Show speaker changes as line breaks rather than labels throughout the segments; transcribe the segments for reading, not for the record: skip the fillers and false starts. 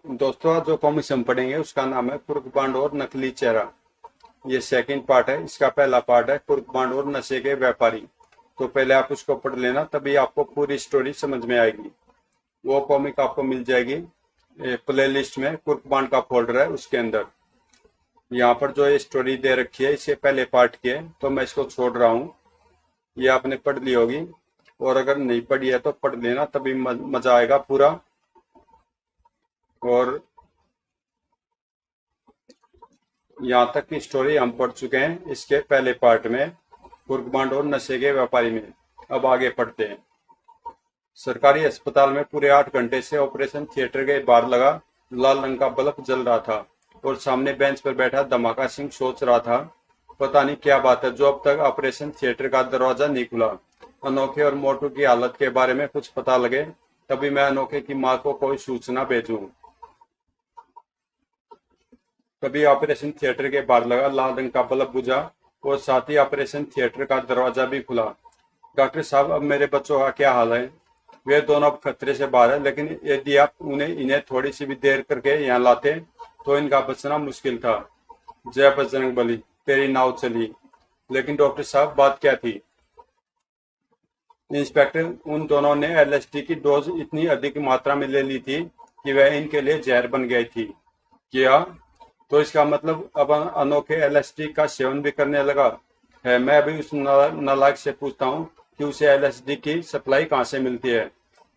दोस्तों, आज जो कॉमिक्स हम पढ़ेंगे उसका नाम है कुर्कबांड और नकली चेहरा। ये सेकंड पार्ट है। इसका पहला पार्ट है कुर्कबांड और नशे के व्यापारी। तो पहले आप उसको पढ़ लेना, तभी आपको पूरी स्टोरी समझ में आएगी। वो कॉमिक आपको मिल जाएगी प्ले लिस्ट में, कुर्कबांड का फोल्डर है उसके अंदर। यहाँ पर जो ये स्टोरी दे रखी है इसके पहले पार्ट की है, तो मैं इसको छोड़ रहा हूँ। ये आपने पढ़ ली होगी, और अगर नहीं पढ़ी है तो पढ़ लेना, तभी मजा आएगा पूरा। और यहाँ तक की स्टोरी हम पढ़ चुके हैं इसके पहले पार्ट में, कुर्कबांड और नशे के व्यापारी में। अब आगे पढ़ते हैं। सरकारी अस्पताल में पूरे 8 घंटे से ऑपरेशन थिएटर के बाहर लगा लाल रंग का बल्ब जल रहा था, और सामने बेंच पर बैठा धमाका सिंह सोच रहा था, पता नहीं क्या बात है जो अब तक ऑपरेशन थिएटर का दरवाजा नहीं खुला। अनोखे और मोटू की हालत के बारे में कुछ पता लगे, तभी मैं अनोखे की माँ को कोई सूचना भेजूं। तभी ऑपरेशन थिएटर के बाहर लगा लाल रंग का बल्ब बुझा, और साथ ही ऑपरेशन थिएटर का दरवाजा भी खुला। डॉक्टर साहब, अब मेरे बच्चों का क्या हाल है? वे दोनों अब खतरे से बाहर है, लेकिन यदि आप इन्हें थोड़ी सी भी देर करके यहाँ लाते तो इनका बचना मुश्किल था। जय बजरंग बली, तेरी नाव चली। लेकिन डॉक्टर साहब, बात क्या थी? इंस्पेक्टर, उन दोनों ने एलएसडी की डोज इतनी अधिक मात्रा में ले ली थी कि वह इनके लिए जहर बन गई थी। क्या? तो इसका मतलब अब अनोखे एलएसडी का सेवन भी करने लगा है। मैं अभी उस नालायक से पूछता हूँ कि उसे एलएसडी की सप्लाई कहाँ से मिलती है।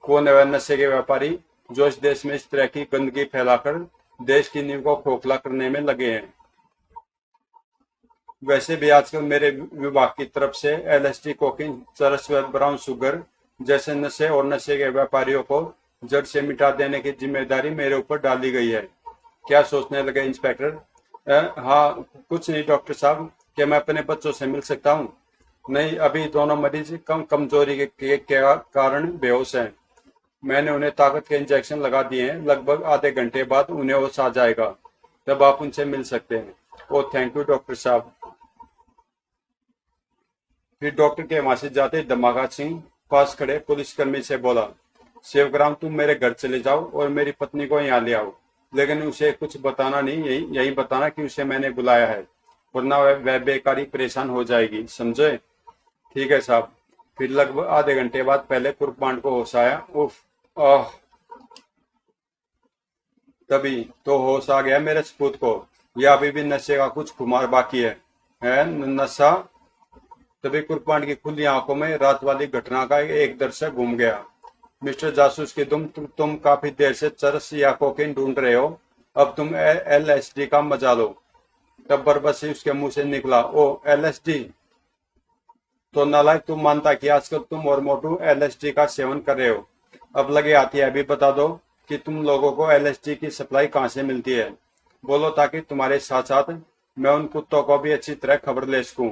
कौन है वह नशे के व्यापारी जो इस देश में इस तरह की गंदगी फैलाकर देश की नींव को खोखला करने में लगे हैं? वैसे भी आजकल मेरे विभाग की तरफ से एलएसडी, कोकीन, चरस व ब्राउन शुगर जैसे नशे और नशे के व्यापारियों को जड़ से मिटा देने की जिम्मेदारी मेरे ऊपर डाली गई है। क्या सोचने लगे इंस्पेक्टर? हाँ, कुछ नहीं डॉक्टर साहब। क्या मैं अपने बच्चों से मिल सकता हूँ? नहीं, अभी दोनों मरीज कमजोरी के कारण बेहोश हैं। मैंने उन्हें ताकत के इंजेक्शन लगा दिए हैं। लगभग आधे घंटे बाद उन्हें होश आ जाएगा, तब आप उनसे मिल सकते हैं। ओ थैंक यू डॉक्टर साहब। फिर डॉक्टर के वहां से जाते धमाका सिंह पास खड़े पुलिसकर्मी से बोला, शिवग्राम, तुम मेरे घर चले जाओ और मेरी पत्नी को यहाँ ले आओ, लेकिन उसे कुछ बताना नहीं, यही बताना कि उसे मैंने बुलाया है, वरना वह बेकारी परेशान हो जाएगी, समझे? ठीक है साहब। फिर लगभग आधे घंटे बाद पहले कुर्बान को होश आया। उफ, आह। तभी तो होश आ गया मेरे सपूत को। या अभी भी नशे का कुछ खुमार बाकी है नशा? तभी कुर्बान की खुली आंखों में रात वाली घटना का एक दृश्य घूम गया। मिस्टर जासूस की तुम काफी देर से चरस या कोकीन ढूंढ रहे हो, अब तुम एलएसडी का मजा लो। तब बरबसी उसके मुंह से निकला, ओ एलएसडी? तो नालायक, तुम मानता कि आजकल तुम और मोटू एलएसडी का सेवन कर रहे हो? अब लगे आती है, अभी बता दो कि तुम लोगों को एलएसडी की सप्लाई कहाँ से मिलती है। बोलो, ताकि तुम्हारे साथ साथ मैं उन कुत्तों को भी अच्छी तरह खबर ले सकूं।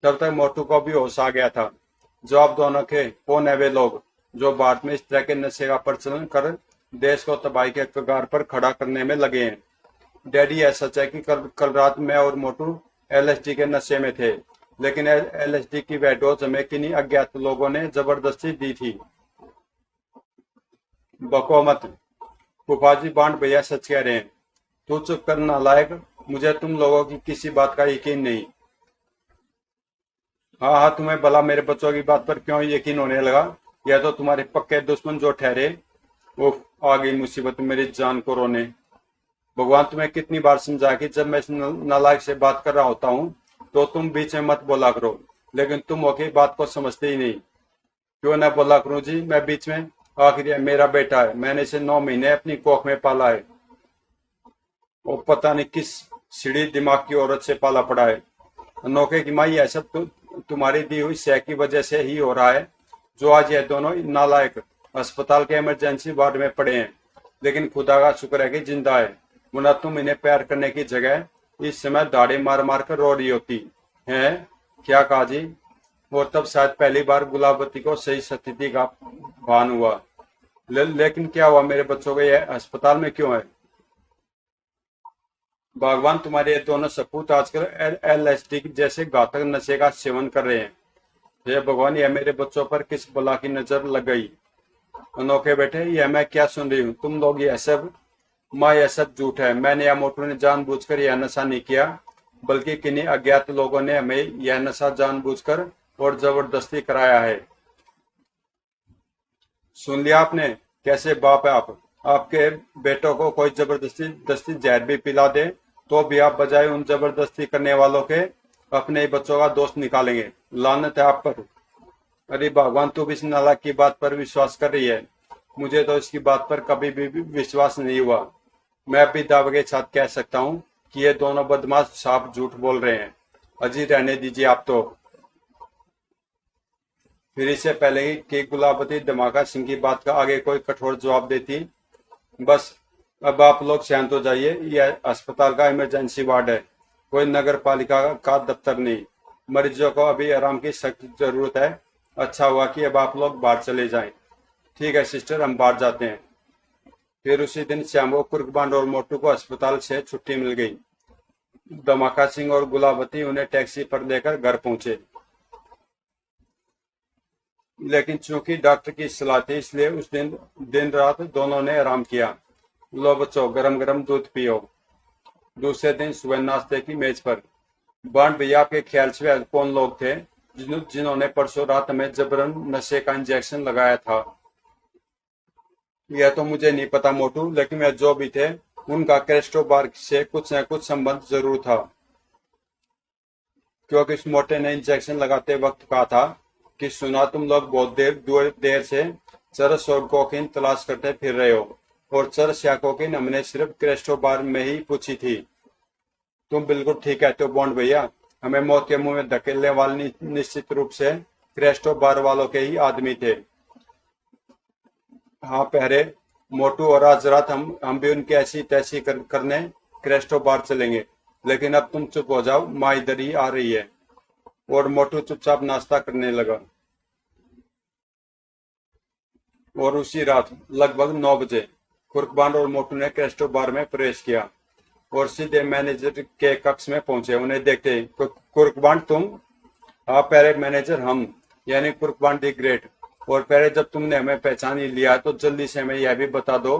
तब तक मोटू को भी होश आ गया था। जो आप दोनों के कौन है वे लोग जो भारत में इस तरह के नशे का प्रचलन कर देश को तबाही के कगार पर खड़ा करने में लगे हैं? डैडी, यह सच है कि कल कल रात मैं और मोटू एलएसडी के नशे में थे, लेकिन एलएसडी की वह डोज हमें किन्हीं अज्ञात लोगों ने जबरदस्ती दी थी। बको मत। फूफाजी, बांट भैया सच कह रहे हैं। तू चुप कर नालायक, मुझे तुम लोगों की किसी बात का यकीन नहीं। हाँ हाँ, तुम्हें भला मेरे बच्चों की बात पर क्यों यकीन होने लगा? यह तो तुम्हारे पक्के दुश्मन जो ठहरे। उफ, आ गई मुसीबत मेरी जान को रोने। भगवान, तुम्हें कितनी बार समझाया कि जब मैं इस नालायक से बात कर रहा होता हूँ तो तुम बीच में मत बोला करो, लेकिन तुम होके बात को समझते ही नहीं। क्यों ना बोला करूँ जी मैं बीच में? आखिर यह मेरा बेटा है, मैंने इसे 9 महीने अपनी कोख में पाला है। वो पता नहीं किस सीढ़ी दिमाग की औरत से पाला पड़ा है। अनोखे की माई, यह सब तुम्हारी दी हुई सह की वजह से ही हो रहा है, जो आज यह दोनों नालायक अस्पताल के इमरजेंसी वार्ड में पड़े हैं। लेकिन खुदा का शुक्र है कि जिंदा है, वरना तुम इन्हें प्यार करने की जगह इस समय दाढ़ी मार मार कर रो रही होती है। क्या कहा जी? और तब शायद पहली बार गुलाबती को सही स्थिति का भान हुआ। लेकिन क्या हुआ मेरे बच्चों को? यह अस्पताल में क्यों है? भगवान, तुम्हारे ये दोनों सपूत आजकल एलएसडी जैसे घातक नशे का सेवन कर रहे हैं। हे भगवान, यह मेरे बच्चों पर किस बला की नजर लग गई? अनोखे बेटे, यह मैं क्या सुन रही हूँ? तुम लोग यह सब, माँ यह सब झूठ है। मैंने या मोटू ने जानबूझकर यह नशा नहीं किया, बल्कि किन्हीं अज्ञात लोगों ने हमें यह नशा जानबूझकर और जबरदस्ती कराया है। सुन लिया आपने? कैसे बाप है आप? आपके बेटों को कोई जबरदस्ती दस्ती जहर भी पिला दे तो भी आप बजाय उन जबरदस्ती करने वालों के अपने ही बच्चों का दोस्त निकालेंगे। लानत है आप पर। अरे भगवान, तू भी इस नालायक की बात पर विश्वास कर रही है? मुझे तो इसकी बात पर कभी भी विश्वास नहीं हुआ। मैं भी दावे के साथ कह सकता हूँ कि ये दोनों बदमाश साफ झूठ बोल रहे हैं। अजी रहने दीजिए आप तो। फिर इससे पहले ही कि गुलाबती धमाका सिंह की बात का आगे कोई कठोर जवाब देती, बस अब आप लोग शांत हो जाइए। यह अस्पताल का इमरजेंसी वार्ड है, कोई नगर पालिका का दफ्तर नहीं। मरीजों को अभी आराम की सख्त जरूरत है। अच्छा हुआ कि अब आप लोग बाहर चले जाएं। ठीक है सिस्टर, हम बाहर जाते हैं। फिर उसी दिन श्यामो, कुर्कबांड और मोटू को अस्पताल से छुट्टी मिल गई। धमाका सिंह और गुलाबती उन्हें टैक्सी पर लेकर घर पहुंचे, लेकिन चूंकि डॉक्टर की सलाह थी इसलिए उस दिन दिन रात दोनों ने आराम किया। लो बच्चों, गरम गरम दूध पियो। दूसरे दिन सुबह नाश्ते की मेज पर, बांड भैया, आपके ख्याल से कौन लोग थे जिन्होंने परसों रात में जबरन नशे का इंजेक्शन लगाया था? यह तो मुझे नहीं पता मोटू, लेकिन वे जो भी थे उनका क्रेस्टोबार से कुछ न कुछ संबंध जरूर था, क्योंकि उस मोटे ने इंजेक्शन लगाते वक्त कहा था कि सुना तुम लोग बहुत देर से चरस और कोकीन तलाश करते फिर रहे हो, और चरस या कोकीन हमने सिर्फ क्रेस्टोबार में ही पूछी थी। तुम बिल्कुल ठीक कहते हो बॉन्ड भैया, हमें मौत के मुंह में धकेलने वाले निश्चित रूप से क्रेस्टोबार वालों के ही आदमी थे। हाँ पहरे, मोटू, और आज रात हम भी उनकी ऐसी तैसी करने क्रेस्टोबार चलेंगे। लेकिन अब तुम चुप हो जाओ, माँ इधर ही आ रही है। और मोटू चुपचाप नाश्ता करने लगा। और उसी रात लगभग 9 बजे कुर्कबांड और मोटू ने क्रेस्टो बार में प्रवेश किया और सीधे मैनेजर के कक्ष में पहुंचे। उन्हें देखते कुर्कबांड तुम? हाँ पहले मैनेजर, हम यानी कुर्कबांड दी ग्रेट। और पहले जब तुमने हमें पहचान ही लिया तो जल्दी से हमें यह भी बता दो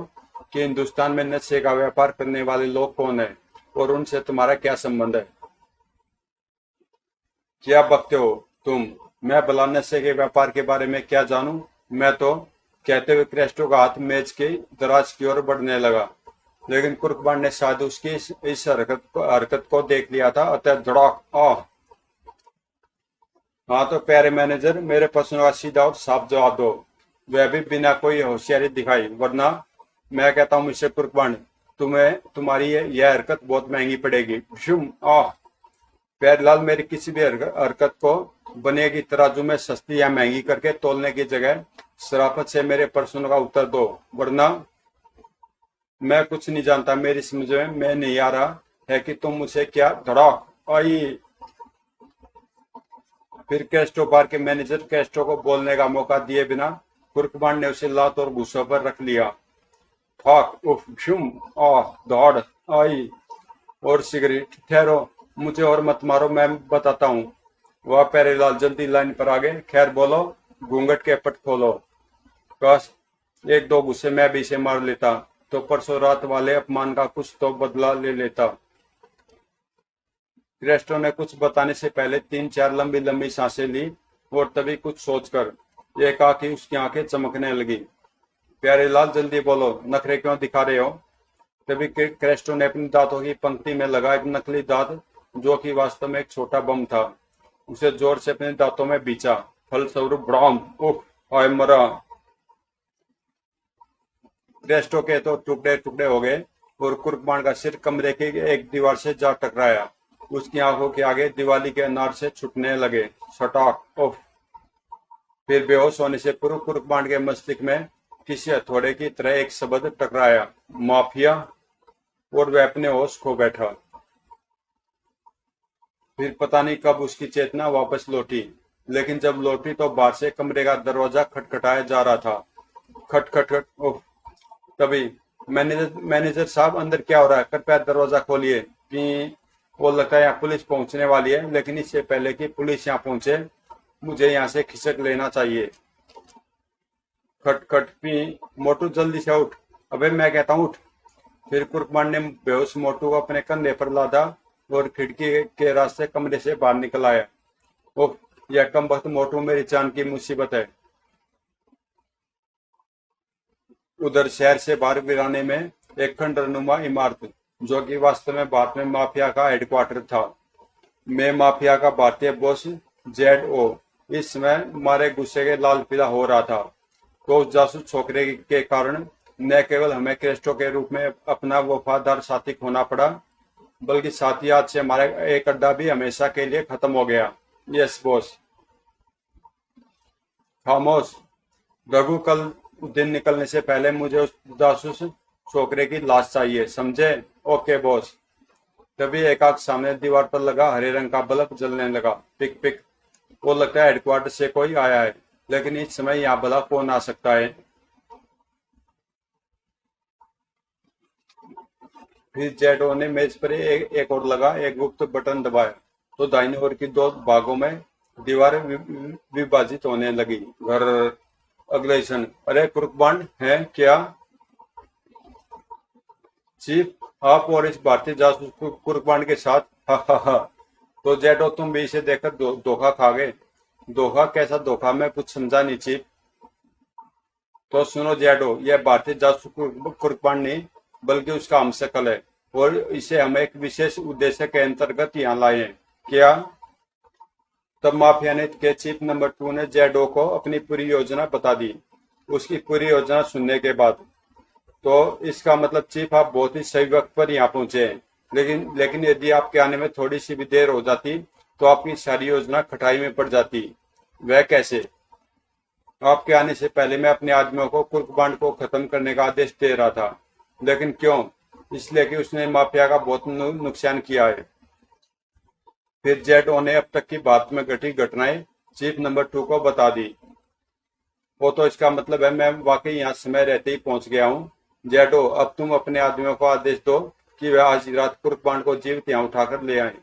कि हिंदुस्तान में नशे का व्यापार करने वाले लोग कौन है और उनसे तुम्हारा क्या संबंध है? क्या बकते हो तुम? मैं भला नशे के व्यापार के बारे में क्या जानूं? मैं तो, कहते हुए क्रेस्टो का हाथ मेज के दराज की ओर बढ़ने लगा, लेकिन कुर्कबान ने शायद उसकी इस हरकत को देख लिया था, अतः धड़ाक आह। हाँ तो प्यारे मैनेजर, मेरे प्रश्नों का सीधा और साफ जवाब दो, वह भी बिना कोई होशियारी दिखाई, वरना मैं कहता हूँ मिस्टर कुर्कबान, तुम्हें तुम्हारी यह हरकत बहुत महंगी पड़ेगी। आह। प्यारेलाल, मेरी किसी भी हरकत को बनेगी तराजू में सस्ती या महंगी करके तोलने की जगह शराफत से मेरे प्रश्नों का उत्तर दो, वरना। मैं कुछ नहीं जानता, मेरी समझ में नहीं आ रहा है कि तुम मुझे क्या धड़ाक आई। फिर कैस्ट्रो बार के मैनेजर कैस्ट्रो को बोलने का मौका दिए बिना कुर्कबान ने उसे लात और गुस्सों पर रख लिया। ठाक उफ झुम आह दौड़ आई। और सिगरेट, ठहरो, मुझे और मत मारो, मैं बताता हूँ। वह प्यारेलाल जल्दी लाइन पर आ गए। खैर बोलो, घूंघट के पट खोलो। काश एक दो गुस्से मैं भी इसे मार लेता तो परसों रात वाले अपमान का कुछ तो बदला ले लेता। क्रेस्टो ने कुछ बताने से पहले 3-4 लंबी लंबी सांसें ली और तभी कुछ सोचकर एक आंख उसकी आंखें चमकने लगी। प्यारेलाल जल्दी बोलो, नखरे क्यों दिखा रहे हो? तभी क्रेस्टो ने अपनी दांतों की पंक्ति में लगा एक नकली दांत, जो कि वास्तव में एक छोटा बम था, उसे जोर से अपने दांतों में बीचा। फलस्वरूप ब्राम उफ आय मरा। क्रेस्टो के तो टुकड़े टुकड़े हो गए और कुर्कबान का सिर कमरे की एक दीवार से जा टकराया। उसकी आंखों के आगे दिवाली के अनार से छूटने लगे। सटाक उफ। फिर बेहोश होने से पूर्व कुर्कबान के मस्तिष्क में किसी हथौड़े की तरह एक शब्द टकराया, माफिया, और वह अपने होश खो बैठा। फिर पता नहीं कब उसकी चेतना वापस लौटी, लेकिन जब लौटी तो बाहर से कमरे का दरवाजा खटखटाया जा रहा था। खट खट खट उफ। तभी मैनेजर साहब, अंदर क्या हो रहा है? कृपया दरवाजा खोलिए। वो लगता है यहाँ पुलिस पहुंचने वाली है, लेकिन इससे पहले कि पुलिस यहाँ पहुंचे मुझे यहाँ से खिसक लेना चाहिए। खट खट पी। मोटू जल्दी से उठ। अबे मैं कहता हूँ उठ। फिर कुर्बान ने बेहोश मोटू को अपने कंधे पर लादा और खिड़की के रास्ते कमरे से बाहर निकल आया। ओह, यह कम वक्त मोटू मेरी जान की मुसीबत है। उधर शहर से बाहर वीराने में एक खंडरनुमा इमारत, जो कि वास्तव में भारत में माफिया का हेडक्वार्टर था। मैं माफिया का भारतीय बॉस जेड ओ इस समय मारे गुस्से के लाल पीला हो रहा था। तो उस जासूस छोकरे के कारण न केवल हमें क्रेस्टो के रूप में अपना वफादार साथी खोना पड़ा, बल्कि साथ ही आज से हमारा एक अड्डा भी हमेशा के लिए खत्म हो गया। Yes boss. खामोश रघु, कल दिन निकलने से पहले मुझे उस जासूस छोकरे की लाश चाहिए, समझे? Okay boss. तभी एकाएक सामने दीवार पर लगा हरे रंग का बल्ब जलने लगा। पिक पिक। वो लगता है हेडक्वार्टर से कोई आया है, लेकिन इस समय यहाँ भला कौन आ सकता है? फिर जेडो ने मेज पर एक और लगा एक गुप्त बटन दबाया तो दाहिनी ओर की दो भागों में दीवार विभाजित होने लगी। घर। अगले क्षण, अरे कुर्बान है क्या? चीफ, आप और इस भारतीय जासूस कुर्बान के साथ? हा हा हा। तो जेडो, तुम भी इसे देखकर धोखा खा गए? धोखा? कैसा धोखा? मैं कुछ समझा नहीं चीफ। तो सुनो जेडो, यह भारतीय जासूस कुर्बान नहीं, बल्कि उसका हमशक्ल है, और इसे हम एक विशेष उद्देश्य के अंतर्गत यहाँ लाए हैं। क्या? तब माफिया ने के चीफ नंबर 2 ने जेडो को अपनी पूरी योजना बता दी। उसकी पूरी योजना सुनने के बाद, तो इसका मतलब चीफ आप बहुत ही सही वक्त पर यहाँ पहुंचे हैं। लेकिन यदि आपके आने में थोड़ी सी भी देर हो जाती तो आपकी सारी योजना खटाई में पड़ जाती। वह कैसे? आपके आने से पहले मैं अपने आदमियों को कुर्बान को खत्म करने का आदेश दे रहा था। लेकिन क्यों? इसलिए कि उसने माफिया का बहुत नुकसान किया है। फिर जेडो ने अब तक की बात में घटी घटनाएं चीफ नंबर 2 को बता दी। वो तो इसका मतलब है मैं वाकई यहाँ समय रहते ही पहुंच गया हूँ। जेडो, अब तुम अपने आदमियों को आदेश दो कि वे आज रात कुर्बान को जीवित यहाँ उठाकर ले आए।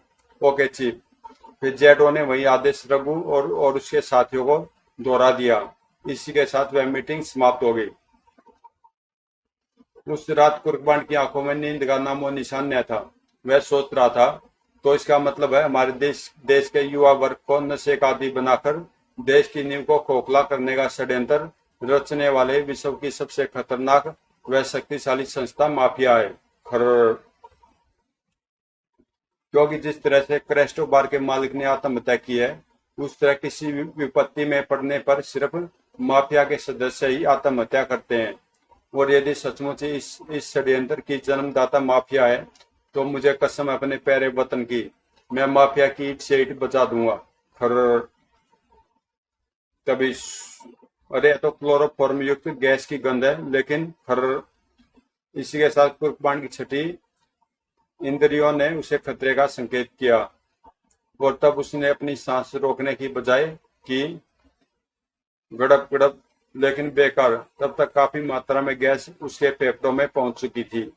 Okay chief. फिर जेडो ने वही आदेश रघु और उसके साथियों को दोहरा दिया। इसी के साथ वह मीटिंग समाप्त हो गई। उस रात कुर्बान की आंखों में नींद का नामो निशान न था। वह सोच रहा था, तो इसका मतलब है हमारे देश के युवा वर्ग को नशे का आदी बनाकर देश की नींव को खोखला करने का षड्यंत्र रचने वाले विश्व की सबसे खतरनाक व शक्तिशाली संस्था माफिया है। खर्र। क्योंकि जिस तरह से क्रेस्टो बार के मालिक ने आत्महत्या की है, उस तरह किसी विपत्ति में पड़ने पर सिर्फ माफिया के सदस्य ही आत्महत्या करते हैं। और यदि सचमुच इस षड्यंत्र की जन्मदाता माफिया है, तो मुझे कसम है अपने प्यारे वतन की, मैं माफिया की ईट से ईट बचा दूंगा। खर्र। तभी अरे तो क्लोरोफॉर्म युक्त गैस की गंध है, लेकिन खर्र। इसी के साथ कुर्बान की छठी इंद्रियों ने उसे खतरे का संकेत किया, और तब उसने अपनी सांस रोकने की बजाय की गड़प गड़प, लेकिन बेकार। तब तक काफी मात्रा में गैस उसके फेफड़ों में पहुंच चुकी थी।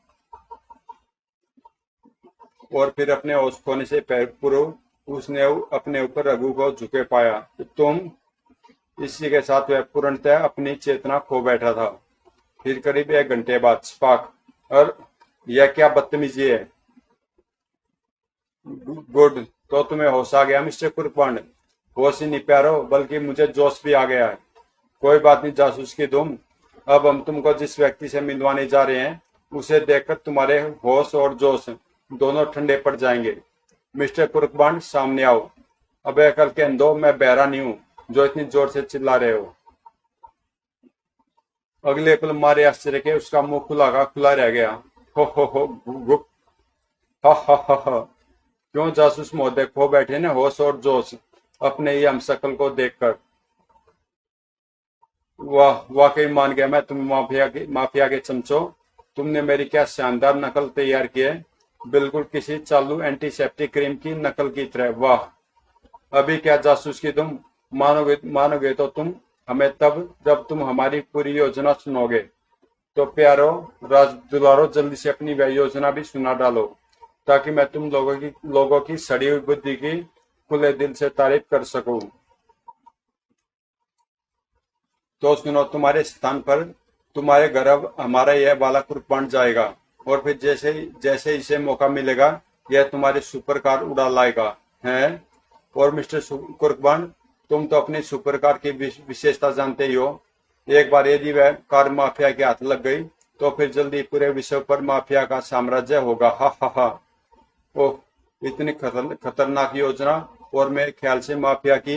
और फिर अपने होश खोने से पूर्व उसने अपने ऊपर रघु को झुके पाया। तुम? इसी के साथ वह पूर्णतः अपनी चेतना खो बैठा था। फिर करीब 1 घंटे बाद स्पार्क। और यह क्या बदतमीजी है? गुड। तो तुम्हें होश आ गया मिस्टर कुरपांड? होश ही नहीं प्यारो, बल्कि मुझे जोश भी आ गया है। कोई बात नहीं जासूस की तुम। अब हम तुमको जिस व्यक्ति से मिलवाने जा रहे हैं, उसे देखकर तुम्हारे होश और जोश दोनों ठंडे पड़ जाएंगे। मिस्टर कुरबान, सामने आओ। अबे अकल के अंधो, मैं बहरा नहीं हूँ जो इतनी जोर से चिल्ला रहे हो। अगले पल मारे आश्चर्य के उसका मुंह खुला का खुला रह गया। हो गुप। हा हा हा हा। क्यों जासूस महोदय, खो बैठे ने होश और जोश अपने ही हमशक्ल को देखकर? वाह, वाकई मान गया मैं तुम माफिया के चमचो। तुमने मेरी क्या शानदार नकल तैयार की है, बिल्कुल किसी चालू एंटीसेप्टिक क्रीम की नकल की तरह। वाह। अभी क्या जासूस की तुम? मानोगे तो तुम हमें तब जब तुम हमारी पूरी योजना सुनोगे। तो प्यारो, राज दुलारो, जल्दी से अपनी वह योजना भी सुना डालो, ताकि मैं तुम लोगों की सड़ी हुई बुद्धि की खुले दिल से तारीफ कर सकूं। तो सुनो, तुम्हारे स्थान पर तुम्हारे घर अब हमारा यह वाला कुर्बान जाएगा, और फिर जैसे जैसे इसे मौका मिलेगा यह तुम्हारी सुपर कार उड़ा लाएगा है। और मिस्टर कुर्बान, तुम तो अपनी सुपर कार की विशेषता जानते ही हो। एक बार यदि वह कार माफिया के हाथ लग गई तो फिर जल्दी पूरे विश्व पर माफिया का साम्राज्य होगा। हा हा हा। ओह, इतनी खतरनाक योजना। और मेरे ख्याल से माफिया की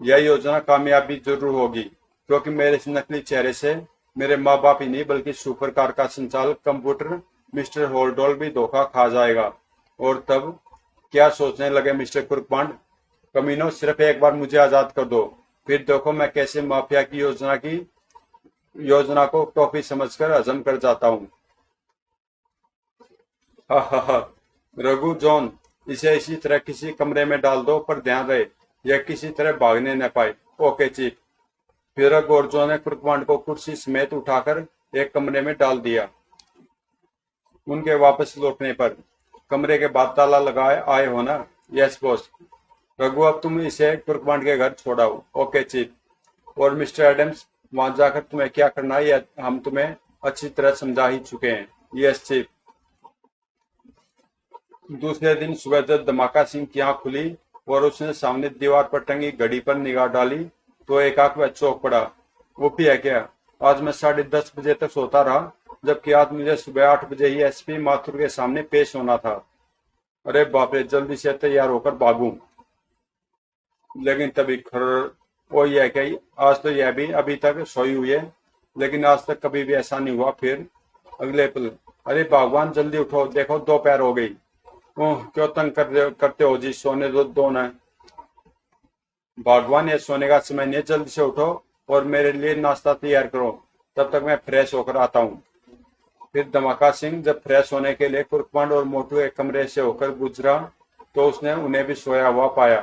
यह योजना कामयाबी जरूर होगी, क्योंकि मेरे इस नकली चेहरे से मेरे माँ बाप ही नहीं बल्कि सुपर कार का संचालक कंप्यूटर मिस्टर होल्डोल भी धोखा खा जाएगा। और तब क्या सोचने लगे मिस्टर कुर्कमांड? कमीनों, सिर्फ एक बार मुझे आजाद कर दो, फिर देखो मैं कैसे माफिया की योजना को टॉफी समझकर हजम कर जाता हूँ। हा हा हा। रघु जॉन, इसे इसी तरह किसी कमरे में डाल दो, पर ध्यान रहे यह किसी तरह भागने न पाए। Okay chief. फिर गोरजो ने कुर्कमांड को कुर्सी समेत उठाकर एक कमरे में डाल दिया। उनके वापस लौटने पर, कमरे के बाद ताला लगाए आए हो ना? Yes boss. रघु, अब तुम इसे कुर्कमांड के घर छोड़ाओ। Okay chief. और मिस्टर एडम्स, वहां जाकर तुम्हें क्या करना है यह हम तुम्हें अच्छी तरह समझा ही चुके हैं। Yes chief. दूसरे दिन सुबह जब धमाका सिंह की आंख खुली और उसने सामने दीवार पर टंगी घड़ी पर निगाह डाली तो एकाएक वह चौंक पड़ा। वो भी है क्या? आज मैं 10:30 बजे तक सोता रहा, जबकि आज मुझे सुबह 8 बजे ही एसपी माथुर के सामने पेश होना था। अरे बाप रे, जल्दी से तैयार होकर भागूं। लेकिन तभी खर, वो यह क्या, आज तो यह भी अभी तक सोई हुई है, लेकिन आज तक कभी भी ऐसा नहीं हुआ। फिर अगले पल, अरे भगवान जल्दी उठो, देखो दोपहर हो गई। ओह, क्यों तंग करते हो जी, सोने दो ना। भगवान, ये सोने का समय नहीं, जल्दी से उठो और मेरे लिए नाश्ता तैयार करो, तब तक मैं फ्रेश होकर आता हूँ। फिर धमाका सिंह जब फ्रेश होने के लिए कुर्कमांड और मोटू एक कमरे से होकर गुजरा तो उसने उन्हें भी सोया हुआ पाया।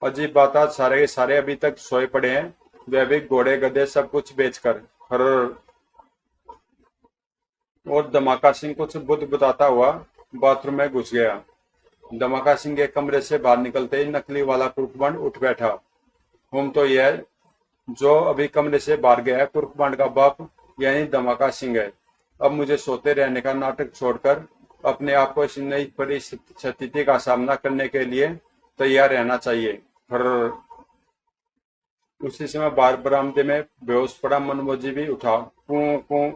अजीब बात, आज सारे के सारे अभी तक सोए पड़े हैं, वे भी घोड़े गधे सब कुछ बेचकर। हर। और धमाका सिंह कुछ बुद्ध बताता हुआ बाथरूम में घुस गया। धमाका सिंह के कमरे से बाहर निकलते ही नकली वाला कुर्कमांड उठ बैठा। हम तो यह जो अभी कमरे से बाहर गया है कुर्कमांड का बाप यानी धमाका सिंह है। अब मुझे सोते रहने का नाटक छोड़कर अपने आप को इस नई परिस्थिति का सामना करने के लिए तैयार रहना चाहिए। उसी समय बाहर बरामदे में बेहोश पड़ा मनमोजी भी उठा। कूं कूं।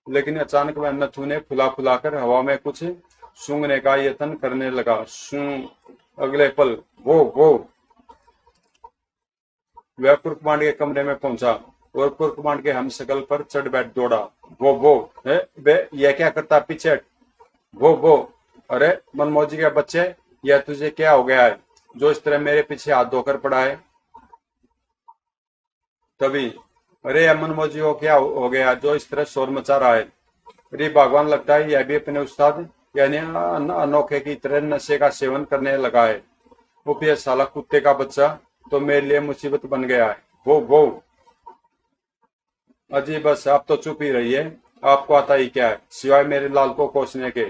लेकिन अचानक वह नथु ने फुला फुलाकर हवा में कुछ सूंघने का यत्न करने लगा। सूं। अगले पल वो वह कुर्कमांड के कमरे में पहुंचा और कुर्कमांड के हमशक्ल पर चढ़ बैठ दौड़ा। वो बे, यह क्या करता पीछे? वो। अरे मनमोजी के बच्चे, यह तुझे क्या हो गया है जो इस तरह मेरे पीछे हाथ धोकर पड़ा है? तभी, अरे अमन मौजी को क्या हो गया जो इस तरह शोर मचा रहा है? अरे भगवान, लगता है यह भी अपने उस्ताद यानी अनोखे की तरह नशे का सेवन करने लगा है। वो भी साला कुत्ते का बच्चा तो मेरे लिए मुसीबत बन गया है। वो अजी, बस आप तो चुप ही रहिए, आपको आता ही क्या है सिवाय मेरे लाल को कोसने के।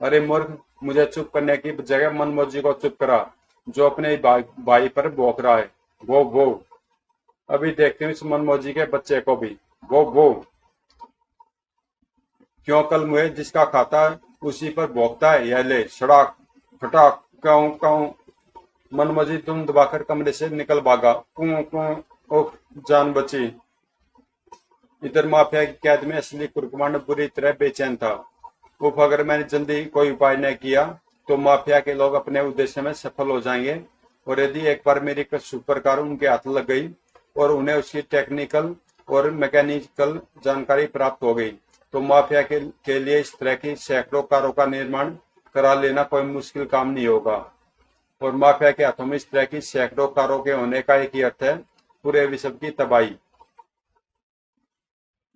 अरे मूर्ख, मुझे चुप करने की जगह मनमोजी को चुप करा जो अपने भाई पर भौंक रहा है। वो अभी देखते हैं इस मनमोजी के बच्चे को भी। वो क्यों कल मुझे जिसका खाता है उसी पर भोंकता है। यह ले सड़ाक फटाक काऊ काऊ। मनमोजी तुम दबाकर कमरे से निकल भागा। कूं कूं। ओह, जान बची। इधर माफिया की कैद में असली कुर्कमांड बुरी तरह बेचैन था। उफ, अगर मैंने जल्दी कोई उपाय न किया तो माफिया के लोग अपने उद्देश्य में सफल हो जाएंगे। और यदि एक बार मेरी सुपर कार उनके हाथ लग गई और उन्हें उसकी टेक्निकल और मैकेनिकल जानकारी प्राप्त हो गई तो माफिया के लिए इस तरह की सैकड़ों कारों का निर्माण करा लेना कोई मुश्किल काम नहीं होगा। और माफिया के हाथों में इस तरह की सैकड़ों कारों के होने का एक ही अर्थ है, पूरे विश्व की तबाही।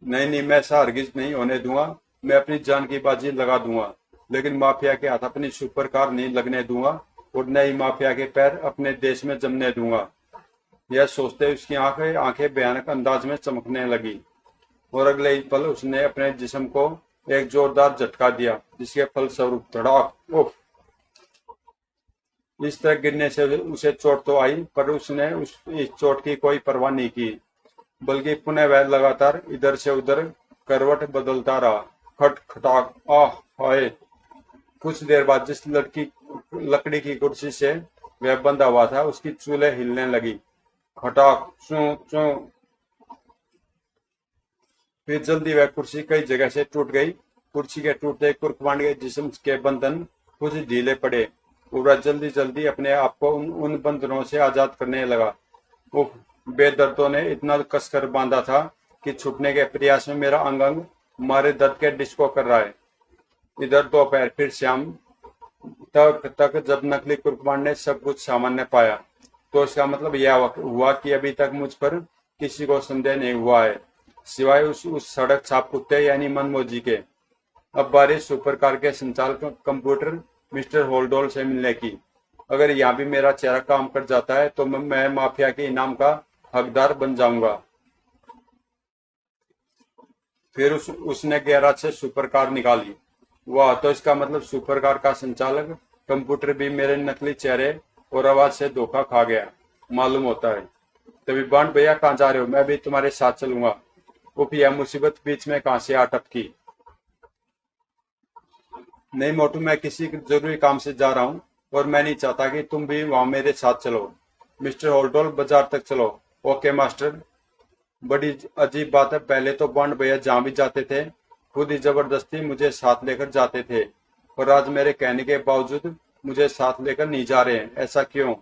नहीं, मैं ऐसा हरगिज नहीं होने दूंगा। मैं अपनी जान की बाजी लगा दूंगा, लेकिन माफिया के हाथ अपनी सुपर कार नहीं लगने दूंगा और न ही माफिया के पैर अपने देश में जमने दूंगा। यह सोचते उसकी आंखें भयानक अंदाज में चमकने लगी और अगले ही पल उसने अपने जिस्म को एक जोरदार झटका दिया जिसके फलस्वरूप धड़ाक। उफ। इस तरह गिरने से उसे चोट तो आई, पर उसने इस चोट की कोई परवाह नहीं की, बल्कि पुनः वह लगातार इधर से उधर करवट बदलता रहा। खट खटाक, आह हाय। कुछ देर बाद जिस लकड़ी की कुर्सी से वह बंधा हुआ था, उसकी चूल्हे हिलने लगी। खटाक, चू चू। फिर जल्दी वह कुर्सी कई जगह से टूट गई। कुर्सी के टूटते कुर्कमांड के जिस्म के बंधन कुछ ढीले पड़े। पूरा जल्दी जल्दी अपने आप को उन बंधनों से आजाद करने लगा। उफ, बेदर्दों ने इतना कसकर बांधा था कि छूटने के प्रयास में मेरा अंग अंग मारे दर्द के डिस्को कर रहा है। इधर दोपहर, फिर शाम तक जब नकली कुर्कमांड ने सब कुछ सामान्य पाया, तो इसका मतलब यह हुआ कि अभी तक मुझ पर किसी को संदेह नहीं हुआ है, सिवाय उस सड़क छाप कुत्ते यानी मनमोजी के। अब बारी सुपर कार के संचालक कंप्यूटर मिस्टर होल्डोल से मिलने की। अगर यहाँ भी मेरा चेहरा काम कर जाता है तो मैं माफिया के इनाम का हकदार बन जाऊंगा। फिर उसने गैराज से सुपर कार निकाली। वाह, तो इसका मतलब सुपर कार का संचालक कंप्यूटर भी मेरे नकली चेहरे और आवाज से धोखा खा गया, मालूम होता है। तभी बांड भैया, कहाँ जा रहे हो? मैं भी तुम्हारे साथ चलूंगा। उफ, यह मुसीबत बीच में कहाँ से आ टपकी। नहीं मोटू, मैं किसी जरूरी काम से जा रहा हूँ और मैं नहीं चाहता कि तुम भी वहां मेरे साथ चलो। मिस्टर होल्डोल, बाजार तक चलो। Okay master. बड़ी अजीब बात है, पहले तो बॉन्ड भैया जहाँ भी जाते थे खुद ही जबरदस्ती मुझे साथ लेकर जाते थे, और आज मेरे कहने के बावजूद मुझे साथ लेकर नहीं जा रहे हैं, ऐसा क्यों?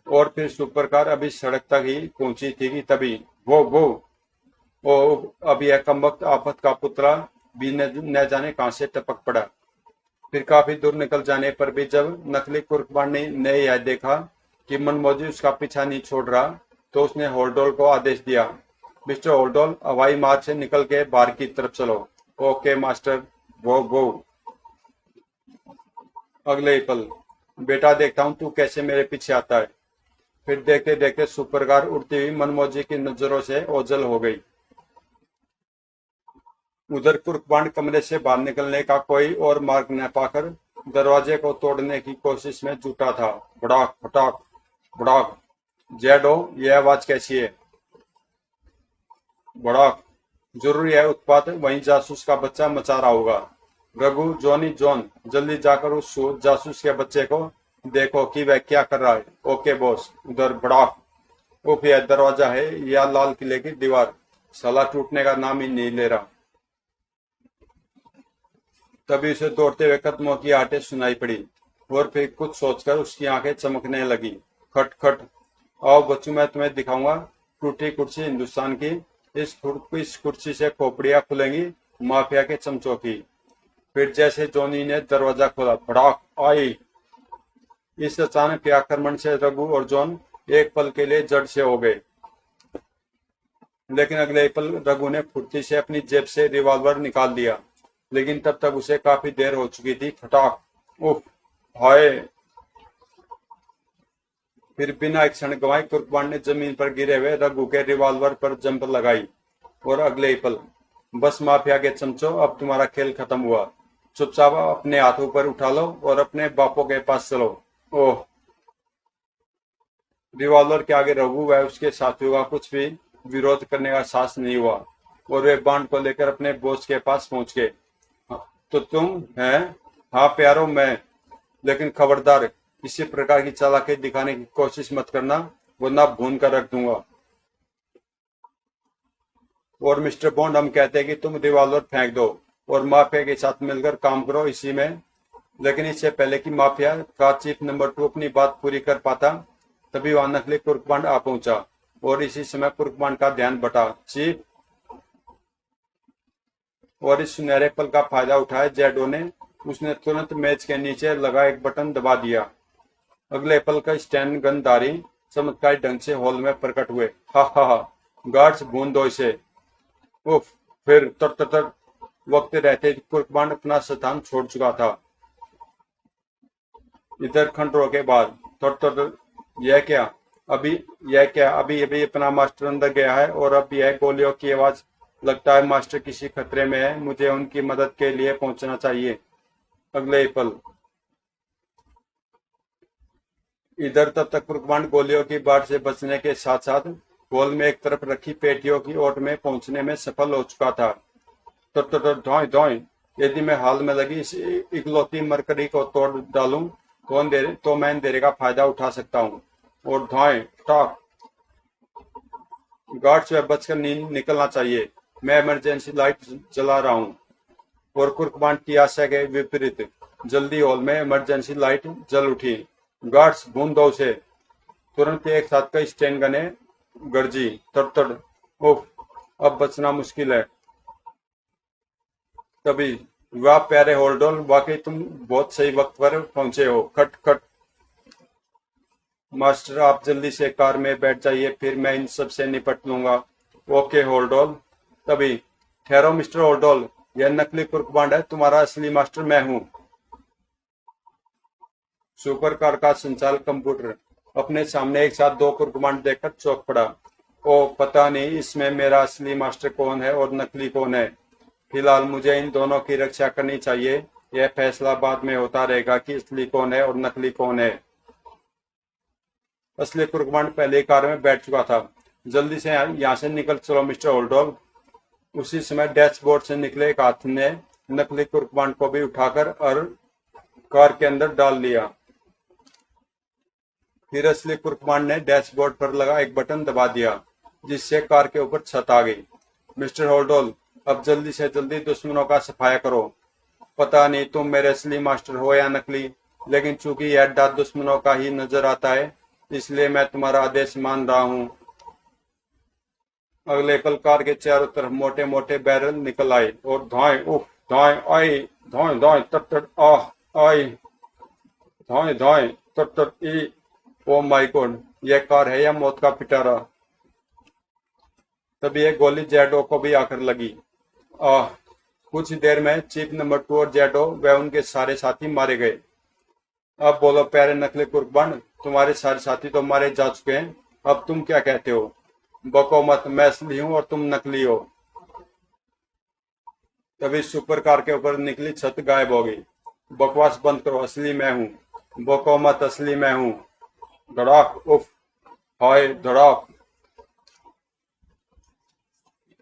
और फिर सुपर कार अभी सड़क तक ही पहुंची थी कि तभी वो ओ, अब यह कमबख्त आफत का पुतला भी न जाने कहां से टपक पड़ा। फिर काफी दूर निकल जाने पर भी जब नकली कुर्कबान ने यह देखा कि मनमौजी उसका पीछा नहीं छोड़ रहा, तो उसने होल्डोल को आदेश दिया, मिस्टर होल्डोल, हवाई मार्ग से निकल के बाहर की तरफ चलो। Okay master. वो अगले ही पल, बेटा देखता हूँ तू कैसे मेरे पीछे आता है। फिर देखते देखते सुपर कार उड़ती हुई मनमौजी की नजरों से ओझल हो गई। उधर कुर्कबांड कमरे से बाहर निकलने का कोई और मार्ग न पाकर दरवाजे को तोड़ने की कोशिश में जुटा था। भड़ाक फटाक भड़ाक। जेडो, यह आवाज कैसी है? भड़ाक। जरूर यह उत्पात वहीं जासूस का बच्चा मचा रहा होगा। रघु, जॉनी, जॉन, जल्दी जाकर उस जासूस के बच्चे को देखो कि वह क्या कर रहा है। Okay boss. उधर भड़ाक। उफ, यह दरवाजा है या लाल किले की दीवार, साला टूटने का नाम ही नहीं ले रहा। तभी उसे दौड़ते हुए कदमों की आवाज़ें सुनाई पड़ी, और फिर कुछ सोचकर उसकी आंखें चमकने लगी। खट खट। आओ बच्चों, मैं तुम्हें दिखाऊंगा टूटी कुर्सी हिंदुस्तान की। इस कुर्सी से खोपड़ियां खुलेंगी माफिया के चमचों की। फिर जैसे जॉनी ने दरवाजा खोला, भड़ाक आई। इस अचानक के आक्रमण से रघु और जॉन एक पल के लिए जड़ से हो गए, लेकिन अगले पल रघु ने फुर्ती से अपनी जेब से रिवॉल्वर निकाल दिया, लेकिन तब तक उसे काफी देर हो चुकी थी। फटाक। उफ, हाय। फिर बिना एक क्षण गंवाए तुर्कमान ने जमीन पर गिरे हुए रघु के रिवॉल्वर पर जंप लगाई, और अगले ही पल, बस माफिया के चमचों, अब तुम्हारा खेल खत्म हुआ। चुपचाप अपने हाथ ऊपर उठा लो और अपने बापों के पास चलो। ओह। रिवॉल्वर के आगे रघु व उसके साथियों का कुछ भी विरोध करने का साहस नहीं हुआ, और वे बांड को लेकर अपने बॉस के पास पहुंच गए। तो तुम हैं? हाँ प्यारो, मैं। लेकिन खबरदार, किसी प्रकार की चालाकी दिखाने की कोशिश मत करना, वरना भून कर रख दूंगा। और मिस्टर बॉन्ड, हम कहते हैं कि तुम रिवॉल्वर फेंक दो और माफिया के साथ मिलकर काम करो इसी में। लेकिन इससे पहले कि माफिया का चीफ नंबर 2 अपनी बात पूरी कर पाता, तभी वहां नकली कुर्कबांड आ पहुंचा, और इसी समय कुर्कबांड का ध्यान बटा। चीफ। और इस सुनहरे पल का फायदा उठाया जेडो ने, उसने तुरंत मेज के नीचे लगा एक बटन दबा दिया। अगले पल का स्टैंड गनधारी चमत्कारी ढंग से हॉल में प्रकट हुए। हा हा हा। गार्ड्स, भून दो इसे। उफ। फिर तर वक्त रहते कुर्कबांड अपना स्थान छोड़ चुका था। इधर खंडरों के बाद तर यह क्या? अभी यह क्या? अभी अभी अपना मास्टर अंदर गया है, और अब यह गोलियों की आवाज। लगता है मास्टर किसी खतरे में है, मुझे उनकी मदद के लिए पहुंचना चाहिए। अगले ही पल, इधर तब तक कुर्बान गोलियों की बाढ़ से बचने के साथ साथ हॉल में एक तरफ रखी पेटियों की ओट में पहुंचने में सफल हो चुका था। धोए धोए, यदि मैं हाल में लगी इस इकलौती मरकरी को तोड़ डालूं तो मैं अंधेरे का फायदा उठा सकता हूँ। और धोए टॉक, गार्ड्स वे बचकर निकलना चाहिए, मैं इमरजेंसी लाइट जला रहा हूँ। और कुर्बान की आशा के विपरीत जल्दी हॉल में इमरजेंसी लाइट जल उठी। गार्ड्स भून दो उसे। तुरंत एक साथ कई स्टेन गने गरजी। तड़ उफ, अब बचना मुश्किल है। तभी, वाह प्यारे होल्डोल, वाकई तुम बहुत सही वक्त पर पहुंचे हो। खट खट। मास्टर, आप जल्दी से कार में बैठ जाइए, फिर मैं इन सब से निपट लूंगा। ओके होल्डोल। तभी, ठहरो मिस्टर होल्डोल, यह नकली कुर्कबांड है, तुम्हारा असली मास्टर मैं हूँ। सुपर कार का संचालक कंप्यूटर अपने सामने एक साथ दो कुर्कबांड देखकर चौंक पड़ा। ओ, पता नहीं इसमें मेरा असली मास्टर कौन है और नकली कौन है। फिलहाल मुझे इन दोनों की रक्षा करनी चाहिए। यह फैसला बाद में होता रहेगा कि असली कौन है और नकली कौन है। असली कुर्कबांड पहले कार में बैठ चुका था। जल्दी से यहाँ से निकल चलो मिस्टर होल्डोल। उसी समय डैशबोर्ड से निकले एक हाथ ने नकली कुर्कबांड को भी उठाकर और कार के अंदर डाल लिया। फिर असली कुर्कबांड ने डैशबोर्ड पर लगा एक बटन दबा दिया, जिससे कार के ऊपर छत आ गई। मिस्टर होल्डोल, अब जल्दी से जल्दी दुश्मनों का सफाया करो। पता नहीं तुम मेरे असली मास्टर हो या नकली, लेकिन चूंकि यह अड्डा दुश्मनों का ही नजर आता है, इसलिए मैं तुम्हारा आदेश मान रहा हूँ। अगले पल कार के चारों तरफ मोटे मोटे बैरल निकल आए और धोएं उफ धोएं आई, धोएं धोएं तट आह आई, धोएं धोएं तट ई। ओ माय गॉड, यह कार है या मौत का पिटारा। तभी एक गोली जैडो को भी आकर लगी। आह, कुछ देर में चीफ नंबर 2 और जैडो व उनके सारे साथी मारे गए। अब बोलो प्यारे नकली कुर्बान, तुम्हारे सारे साथी तो मारे जा चुके हैं, अब तुम क्या कहते हो। बको मत, मैं असली हूँ और तुम नकली हो। तभी सुपर कार के ऊपर निकली छत गायब हो गई। बकवास बंद करो, असली मैं हूँ। बको मत, असली मैं हूँ। धड़ाक उफ, हाय धड़ाक।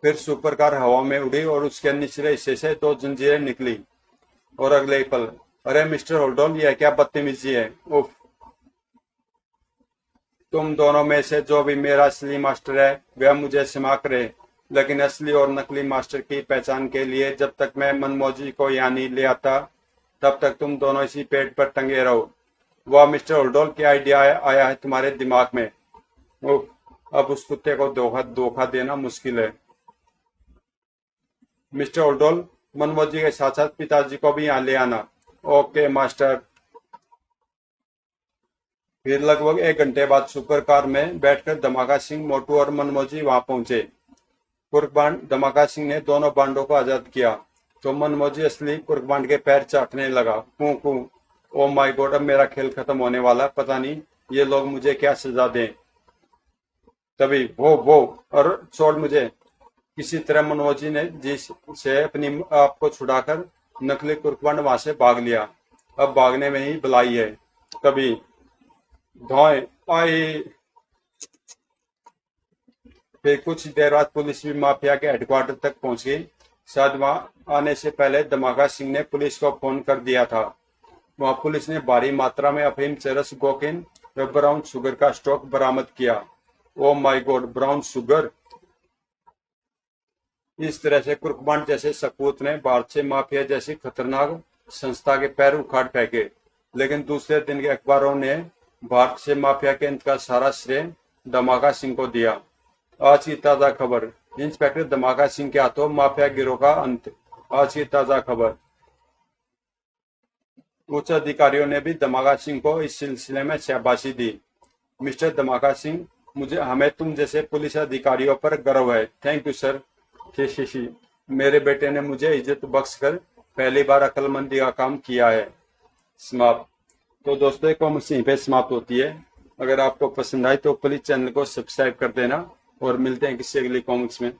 फिर सुपर कार हवा में उड़ी और उसके निचले हिस्से से दो जंजीरें निकली। और अगले पल, अरे मिस्टर होल्डोन, यह क्या बदतमीजी है। उफ, तुम दोनों में से जो भी मेरा असली मास्टर है वह मुझे क्षमा करे, लेकिन असली और नकली मास्टर की पहचान के लिए जब तक मैं मनमौजी को यहाँ नहीं ले आता, तब तक तुम दोनों इसी पेड़ पर टंगे रहो। वह मिस्टर होल्डोल, क्या आइडिया आया है तुम्हारे दिमाग में। उफ, अब उस कुत्ते को धोखा देना मुश्किल है। मिस्टर होल्डोल, मनमौजी के साथ साथ पिताजी को भी यहाँ ले आना। Okay master. फिर लगभग 1 घंटे बाद सुपर कार में बैठकर धमाका सिंह, मोटू और मनमौजी वहां पहुंचे। कुर्कबांड धमाका सिंह ने दोनों बांडों को आजाद किया तो मनमौजी असली कुर्कबांड के पैर चाटने लगा। कू कू। ओ माय गॉड, अब मेरा खेल खत्म होने वाला, पता नहीं ये लोग मुझे क्या सजा दें। तभी वो और छोड़ मुझे। किसी तरह मनमौजी ने जिससे अपनी आप को छुड़ाकर नकली कुर्कबांड वहां से भाग लिया। अब भागने में ही भलाई है। तभी धोएं आई। फिर कुछ देर बाद पुलिस भी माफिया के हेडक्वार्टर तक पहुंच गई। शायद वहां आने से पहले धमाका सिंह ने पुलिस को फोन कर दिया था। वहां पुलिस ने भारी मात्रा में अफीम, चरस, कोकीन व ब्राउन शुगर का स्टॉक बरामद किया। Oh my God, brown sugar. इस तरह से कुर्कबांड जैसे सपूत ने भारत से माफिया जैसी खतरनाक संस्था के पैर उखाड़ फेंके, लेकिन दूसरे दिन के अखबारों ने भारत से माफिया के अंत का सारा श्रेय धमाका सिंह को दिया। आज की ताजा खबर, इंस्पेक्टर धमाका सिंह के हाथों माफिया गिरोह का अंत। आज की ताजा खबर। उच्च अधिकारियों ने भी धमाका सिंह को इस सिलसिले में शाबाशी दी। मिस्टर धमाका सिंह, हमें तुम जैसे पुलिस अधिकारियों पर गर्व है। Thank you sir. शी मेरे बेटे ने मुझे इज्जत बख्श कर पहली बार अक्लमंदी का काम किया है। समाप्त। तो दोस्तों, कॉमिक्स यहीं पे समाप्त होती है। अगर आपको पसंद आए तो प्लीज चैनल को सब्सक्राइब कर देना और मिलते हैं किसी अगली कॉमिक्स में।